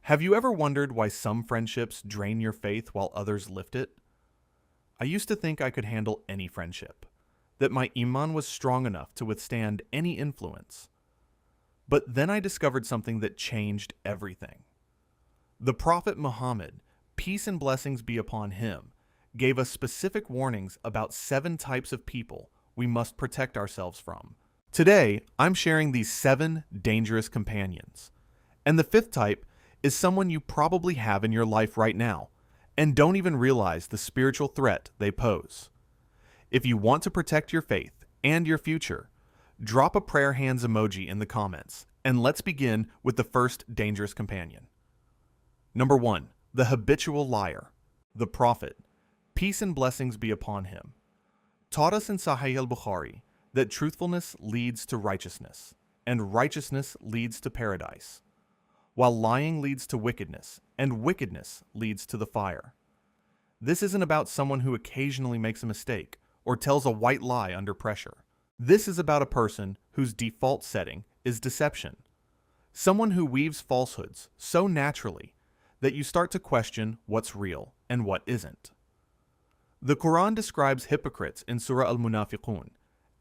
Have you ever wondered why some friendships drain your faith while others lift it? I used to think I could handle any friendship, that my iman was strong enough to withstand any influence. But then I discovered something that changed everything. The Prophet Muhammad, peace and blessings be upon him, gave us specific warnings about 7 types of people we must protect ourselves from. Today, I'm sharing these 7 dangerous companions. And the 5th type is someone you probably have in your life right now and don't even realize the spiritual threat they pose. If you want to protect your faith and your future, drop a prayer hands emoji in the comments, and let's begin with the first dangerous companion. Number 1, the habitual liar. The Prophet, peace and blessings be upon him, taught us in Sahih al-Bukhari that truthfulness leads to righteousness, and righteousness leads to paradise, while lying leads to wickedness, and wickedness leads to the fire. This isn't about someone who occasionally makes a mistake or tells a white lie under pressure. This is about a person whose default setting is deception. Someone who weaves falsehoods so naturally that you start to question what's real and what isn't. The Quran describes hypocrites in Surah Al-Munafiqun,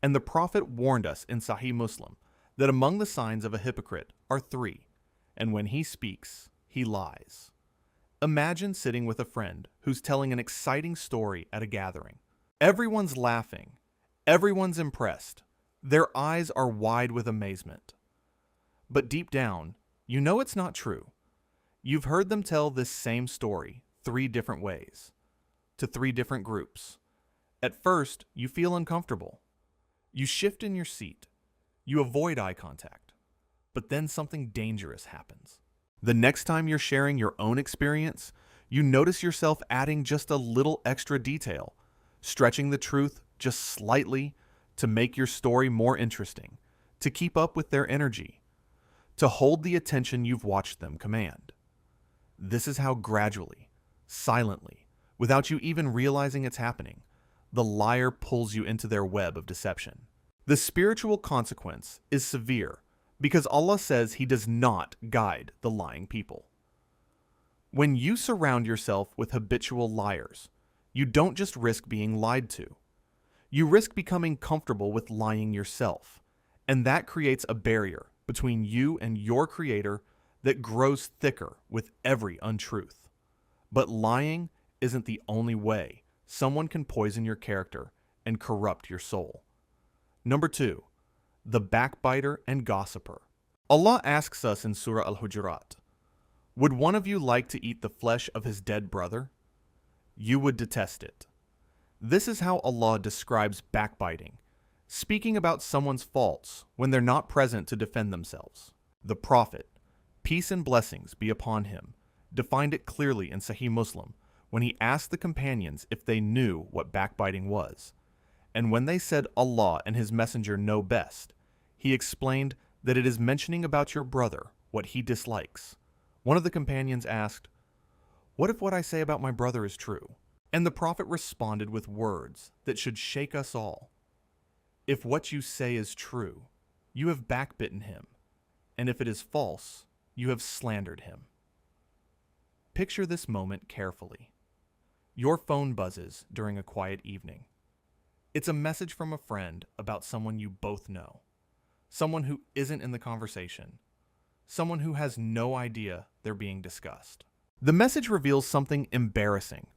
and the Prophet warned us in Sahih Muslim that among the signs of a hypocrite are 3, and when he speaks, he lies. Imagine sitting with a friend who's telling an exciting story at a gathering. Everyone's laughing, everyone's impressed, their eyes are wide with amazement. But deep down, you know it's not true. You've heard them tell this same story 3 different ways, to 3 different groups. At first, you feel uncomfortable. You shift in your seat. You avoid eye contact. But then something dangerous happens. The next time you're sharing your own experience, you notice yourself adding just a little extra detail, stretching the truth just slightly to make your story more interesting, to keep up with their energy, to hold the attention you've watched them command. This is how gradually, silently, without you even realizing it's happening, the liar pulls you into their web of deception. The spiritual consequence is severe because Allah says He does not guide the lying people. When you surround yourself with habitual liars, you don't just risk being lied to. You risk becoming comfortable with lying yourself, and that creates a barrier between you and your Creator that grows thicker with every untruth. But lying isn't the only way someone can poison your character and corrupt your soul. Number 2, the backbiter and gossiper. Allah asks us in Surah Al-Hujurat, would one of you like to eat the flesh of his dead brother? You would detest it. This is how Allah describes backbiting, speaking about someone's faults when they're not present to defend themselves. The Prophet, peace and blessings be upon him, defined it clearly in Sahih Muslim when he asked the companions if they knew what backbiting was. And when they said Allah and His Messenger know best, he explained that it is mentioning about your brother what he dislikes. One of the companions asked, "What if what I say about my brother is true?" And the Prophet responded with words that should shake us all. If what you say is true, you have backbitten him, and if it is false, you have slandered him. Picture this moment carefully. Your phone buzzes during a quiet evening. It's a message from a friend about someone you both know, someone who isn't in the conversation, someone who has no idea they're being discussed. The message reveals something embarrassing,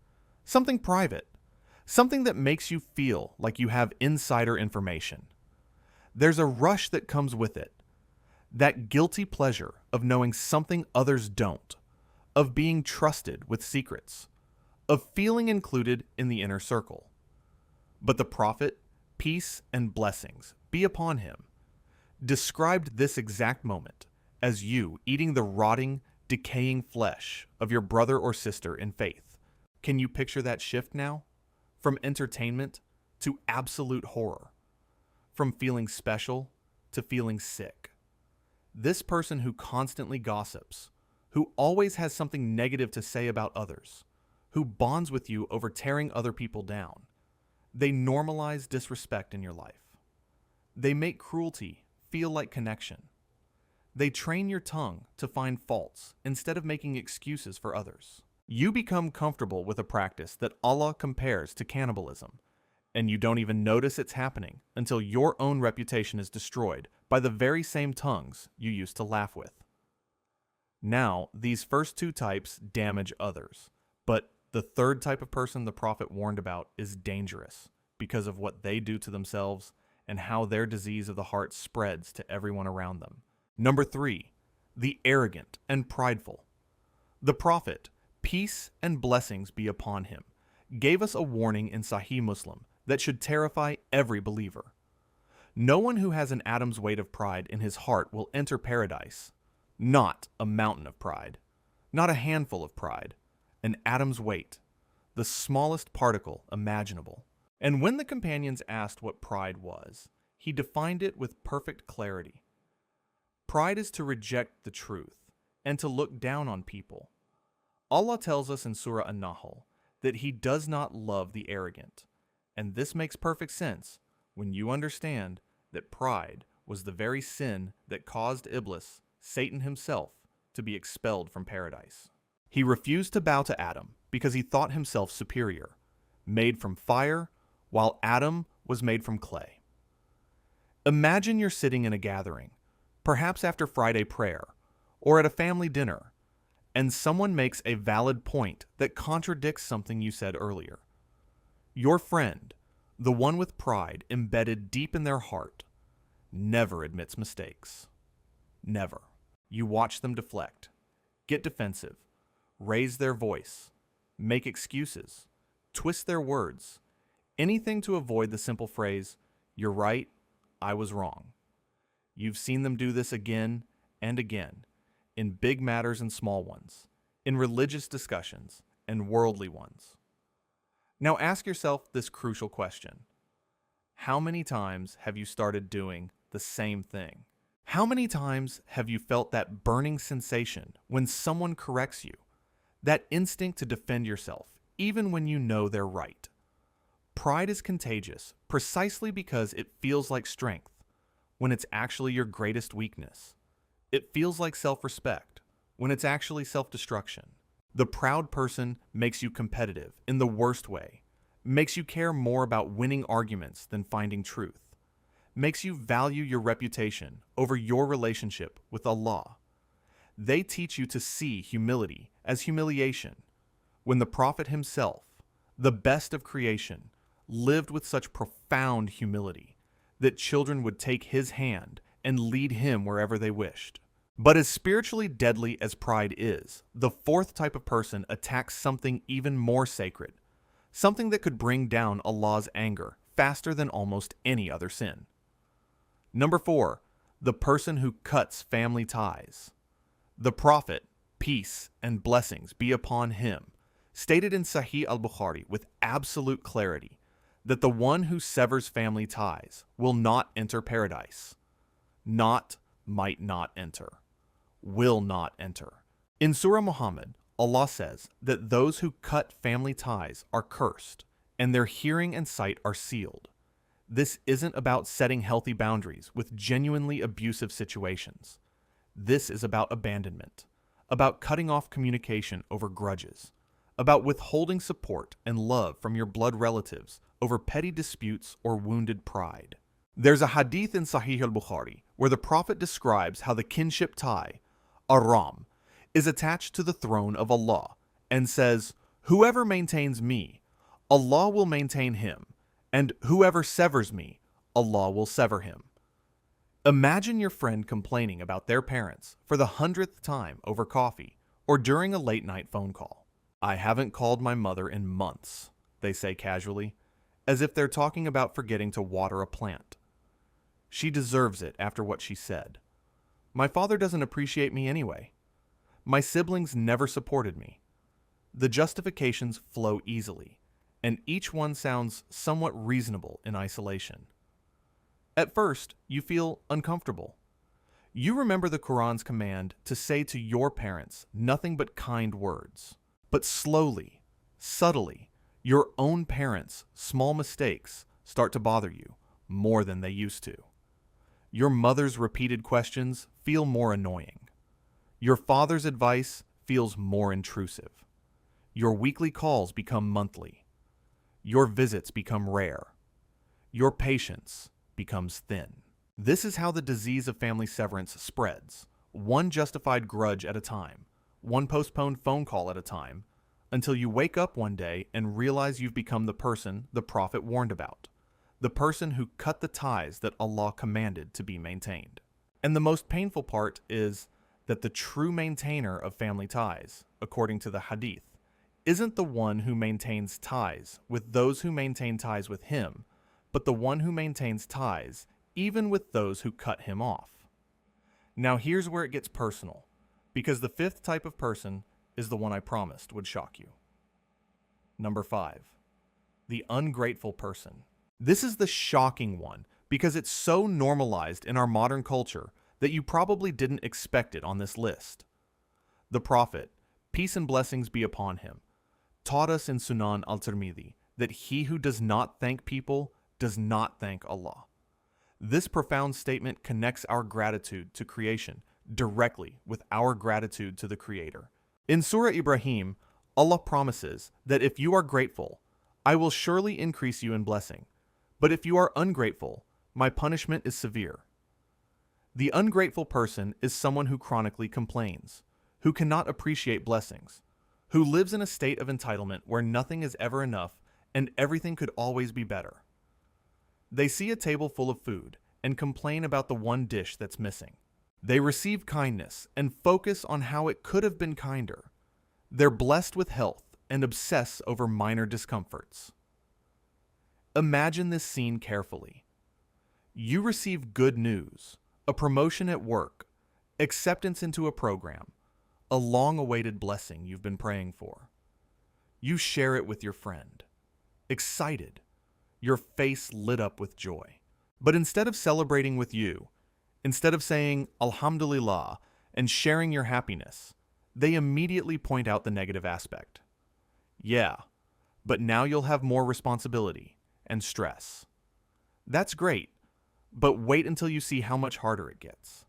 something private, something that makes you feel like you have insider information. There's a rush that comes with it, that guilty pleasure of knowing something others don't, of being trusted with secrets, of feeling included in the inner circle. But the Prophet, peace and blessings be upon him, described this exact moment as you eating the rotting, decaying flesh of your brother or sister in faith. Can you picture that shift now? From entertainment to absolute horror. From feeling special to feeling sick. This person who constantly gossips, who always has something negative to say about others, who bonds with you over tearing other people down, they normalize disrespect in your life. They make cruelty feel like connection. They train your tongue to find faults instead of making excuses for others. You become comfortable with a practice that Allah compares to cannibalism, and you don't even notice it's happening until your own reputation is destroyed by the very same tongues you used to laugh with. Now, these first two types damage others, but the third type of person the Prophet warned about is dangerous because of what they do to themselves and how their disease of the heart spreads to everyone around them. Number 3, the arrogant and prideful. The Prophet, peace and blessings be upon him, gave us a warning in Sahih Muslim that should terrify every believer. No one who has an atom's weight of pride in his heart will enter paradise. Not a mountain of pride, not a handful of pride, an atom's weight, the smallest particle imaginable. And when the companions asked what pride was, he defined it with perfect clarity. Pride is to reject the truth and to look down on people. Allah tells us in Surah An-Nahl that He does not love the arrogant, and this makes perfect sense when you understand that pride was the very sin that caused Iblis, Satan himself, to be expelled from paradise. He refused to bow to Adam because he thought himself superior, made from fire, while Adam was made from clay. Imagine you're sitting in a gathering, perhaps after Friday prayer, or at a family dinner, and someone makes a valid point that contradicts something you said earlier. Your friend, the one with pride embedded deep in their heart, never admits mistakes. Never. You watch them deflect, get defensive, raise their voice, make excuses, twist their words, anything to avoid the simple phrase, "You're right, I was wrong." You've seen them do this again and again, in big matters and small ones, in religious discussions and worldly ones. Now ask yourself this crucial question. How many times have you started doing the same thing? How many times have you felt that burning sensation when someone corrects you? That instinct to defend yourself, even when you know they're right. Pride is contagious precisely because it feels like strength, when it's actually your greatest weakness. It feels like self-respect, when it's actually self-destruction. The proud person makes you competitive in the worst way, makes you care more about winning arguments than finding truth, makes you value your reputation over your relationship with Allah. They teach you to see humility as humiliation, when the Prophet himself, the best of creation, lived with such profound humility that children would take his hand and lead him wherever they wished. But as spiritually deadly as pride is, the fourth type of person attacks something even more sacred, something that could bring down Allah's anger faster than almost any other sin. Number 4, the person who cuts family ties. The Prophet, peace and blessings be upon him, stated in Sahih al-Bukhari with absolute clarity that the one who severs family ties will not enter paradise. Not, might not enter. Will not enter. In Surah Muhammad, Allah says that those who cut family ties are cursed, and their hearing and sight are sealed. This isn't about setting healthy boundaries with genuinely abusive situations. This is about abandonment, about cutting off communication over grudges, about withholding support and love from your blood relatives over petty disputes or wounded pride. There's a hadith in Sahih al-Bukhari where the Prophet describes how the kinship tie, Aram, is attached to the throne of Allah and says, "Whoever maintains me, Allah will maintain him, and whoever severs me, Allah will sever him." Imagine your friend complaining about their parents for the 100th time over coffee or during a late-night phone call. "I haven't called my mother in months," they say casually, as if they're talking about forgetting to water a plant. "She deserves it after what she said. My father doesn't appreciate me anyway. My siblings never supported me." The justifications flow easily, and each one sounds somewhat reasonable in isolation. At first, you feel uncomfortable. You remember the Quran's command to say to your parents nothing but kind words. But slowly, subtly, your own parents' small mistakes start to bother you more than they used to. Your mother's repeated questions feel more annoying. Your father's advice feels more intrusive. Your weekly calls become monthly. Your visits become rare. Your patience becomes thin. This is how the disease of family severance spreads, one justified grudge at a time, one postponed phone call at a time, until you wake up one day and realize you've become the person the prophet warned about, the person who cut the ties that Allah commanded to be maintained. And the most painful part is that the true maintainer of family ties, according to the hadith, isn't the one who maintains ties with those who maintain ties with him, but the one who maintains ties even with those who cut him off. Now here's where it gets personal, because the fifth type of person is the one I promised would shock you. Number 5, the ungrateful person. This is the shocking one because it's so normalized in our modern culture that you probably didn't expect it on this list. The Prophet, peace and blessings be upon him, taught us in Sunan al-Tirmidhi that he who does not thank people does not thank Allah. This profound statement connects our gratitude to creation directly with our gratitude to the Creator. In Surah Ibrahim, Allah promises that if you are grateful, I will surely increase you in blessing, but if you are ungrateful, my punishment is severe. The ungrateful person is someone who chronically complains, who cannot appreciate blessings, who lives in a state of entitlement where nothing is ever enough and everything could always be better. They see a table full of food and complain about the one dish that's missing. They receive kindness and focus on how it could have been kinder. They're blessed with health and obsess over minor discomforts. Imagine this scene carefully. You receive good news, a promotion at work, acceptance into a program, a long-awaited blessing you've been praying for. You share it with your friend, excited, your face lit up with joy. But instead of celebrating with you, instead of saying Alhamdulillah and sharing your happiness, they immediately point out the negative aspect. Yeah, but now you'll have more responsibility and stress. That's great, but wait until you see how much harder it gets.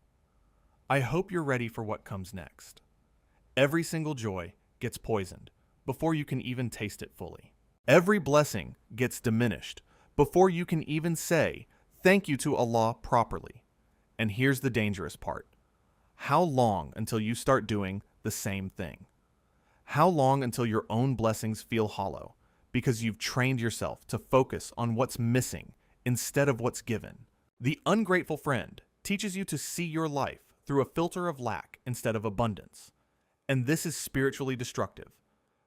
I hope you're ready for what comes next. Every single joy gets poisoned before you can even taste it fully. Every blessing gets diminished before you can even say thank you to Allah properly. And here's the dangerous part. How long until you start doing the same thing? How long until your own blessings feel hollow because you've trained yourself to focus on what's missing instead of what's given? The ungrateful friend teaches you to see your life through a filter of lack instead of abundance. And this is spiritually destructive,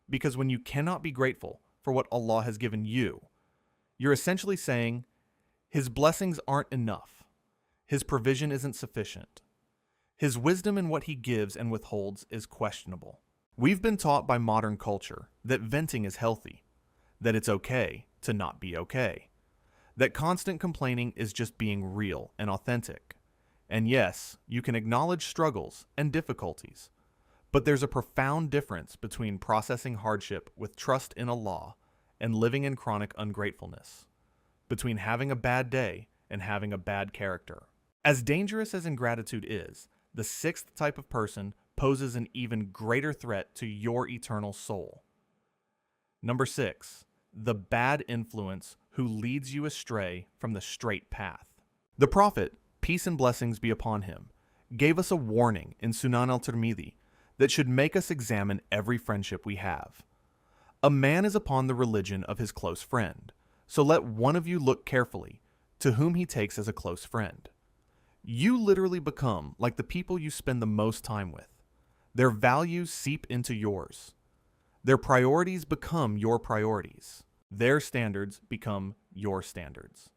because when you cannot be grateful for what Allah has given you, you're essentially saying, His blessings aren't enough. His provision isn't sufficient. His wisdom in what He gives and withholds is questionable. We've been taught by modern culture that venting is healthy, that it's okay to not be okay, that constant complaining is just being real and authentic. And yes, you can acknowledge struggles and difficulties, but there's a profound difference between processing hardship with trust in Allah and living in chronic ungratefulness, between having a bad day and having a bad character. As dangerous as ingratitude is, the sixth type of person poses an even greater threat to your eternal soul. Number 6, the bad influence who leads you astray from the straight path. The Prophet, peace and blessings be upon him, gave us a warning in Sunan al-Tirmidhi that should make us examine every friendship we have. A man is upon the religion of his close friend, so let one of you look carefully to whom he takes as a close friend. You literally become like the people you spend the most time with. Their values seep into yours. Their priorities become your priorities. Their standards become your standards.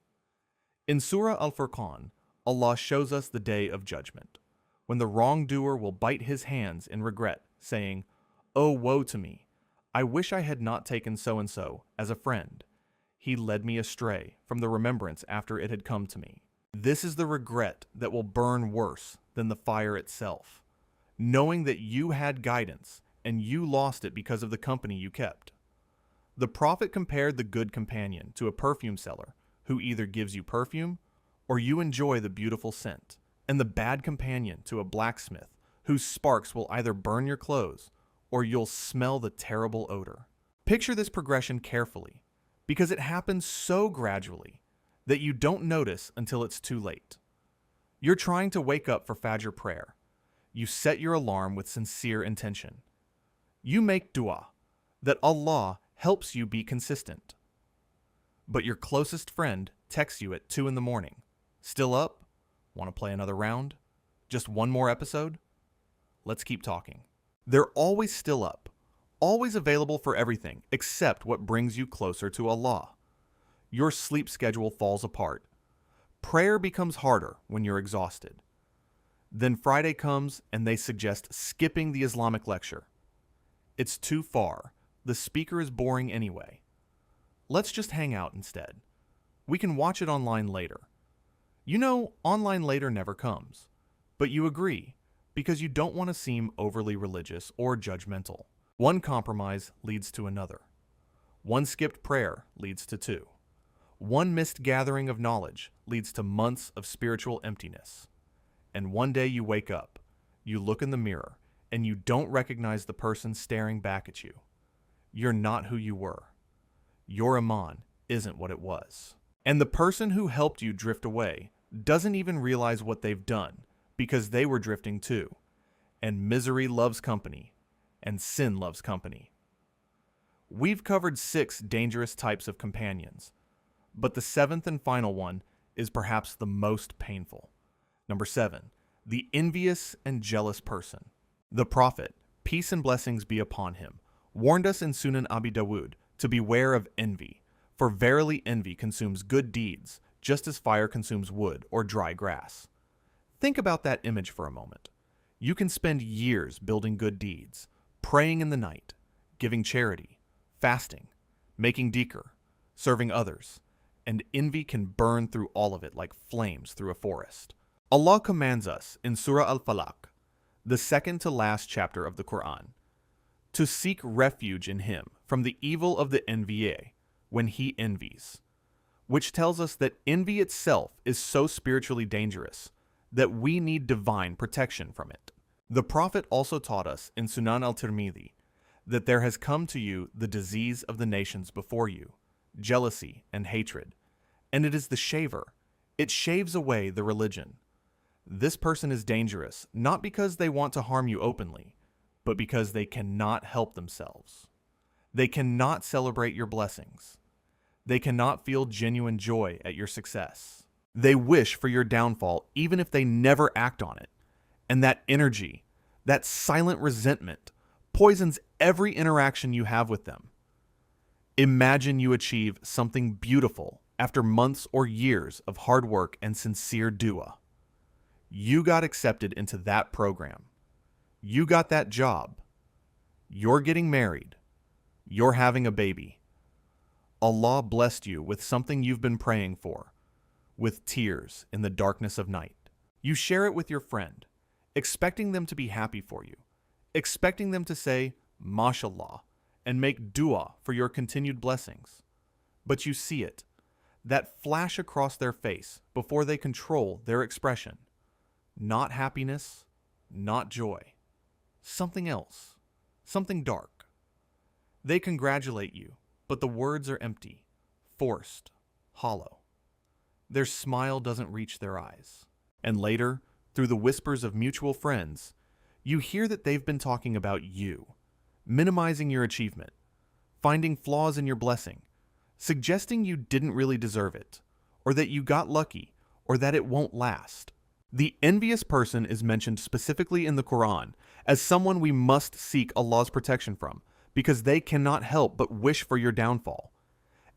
In Surah Al-Furqan, Allah shows us the day of judgment, when the wrongdoer will bite his hands in regret, saying, "Oh, woe to me! I wish I had not taken so-and-so as a friend. He led me astray from the remembrance after it had come to me." This is the regret that will burn worse than the fire itself, knowing that you had guidance and you lost it because of the company you kept. The Prophet compared the good companion to a perfume seller who either gives you perfume or you enjoy the beautiful scent, and the bad companion to a blacksmith whose sparks will either burn your clothes or you'll smell the terrible odor. Picture this progression carefully, because it happens so gradually that you don't notice until it's too late. You're trying to wake up for Fajr prayer. You set your alarm with sincere intention. You make dua that Allah helps you be consistent. But your closest friend texts you at 2 in the morning. Still up? Want to play another round? Just one more episode? Let's keep talking. They're always still up, always available for everything except what brings you closer to Allah. Your sleep schedule falls apart. Prayer becomes harder when you're exhausted. Then Friday comes and they suggest skipping the Islamic lecture. It's too far. The speaker is boring anyway. Let's just hang out instead. We can watch it online later. You know, online later never comes. But you agree, because you don't want to seem overly religious or judgmental. One compromise leads to another. One skipped prayer leads to 2. One missed gathering of knowledge leads to months of spiritual emptiness. And one day you wake up, you look in the mirror, and you don't recognize the person staring back at you. You're not who you were. Your iman isn't what it was. And the person who helped you drift away doesn't even realize what they've done, because they were drifting too. And misery loves company, and sin loves company. We've covered 6 dangerous types of companions, but the 7th and final one is perhaps the most painful. Number 7, the envious and jealous person. The Prophet, peace and blessings be upon him, warned us in Sunan Abi Dawud to beware of envy, for verily envy consumes good deeds, just as fire consumes wood or dry grass. Think about that image for a moment. You can spend years building good deeds, praying in the night, giving charity, fasting, making dhikr, serving others, and envy can burn through all of it like flames through a forest. Allah commands us in Surah Al-Falaq, the second to last chapter of the Quran, to seek refuge in Him from the evil of the envier when he envies, which tells us that envy itself is so spiritually dangerous that we need divine protection from it. The Prophet also taught us in Sunan al-Tirmidhi that there has come to you the disease of the nations before you, jealousy and hatred, and it is the shaver. It shaves away the religion. This person is dangerous not because they want to harm you openly, but because they cannot help themselves. They cannot celebrate your blessings. They cannot feel genuine joy at your success. They wish for your downfall even if they never act on it. And that energy, that silent resentment, poisons every interaction you have with them. Imagine you achieve something beautiful after months or years of hard work and sincere dua. You got accepted into that program. You got that job. You're getting married. You're having a baby. Allah blessed you with something you've been praying for, with tears in the darkness of night. You share it with your friend, expecting them to be happy for you, expecting them to say, MashaAllah, and make dua for your continued blessings. But you see it, that flash across their face before they control their expression. Not happiness, not joy. Something else, something dark. They congratulate you, but the words are empty, forced, hollow. Their smile doesn't reach their eyes. And later, through the whispers of mutual friends, you hear that they've been talking about you, minimizing your achievement, finding flaws in your blessing, suggesting you didn't really deserve it, or that you got lucky, or that it won't last. The envious person is mentioned specifically in the Quran as someone we must seek Allah's protection from, because they cannot help but wish for your downfall.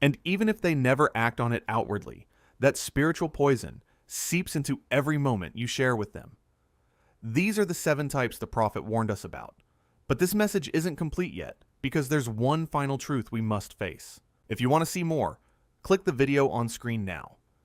And even if they never act on it outwardly, that spiritual poison seeps into every moment you share with them. These are the 7 types the Prophet warned us about. But this message isn't complete yet, because there's one final truth we must face. If you want to see more, click the video on screen now.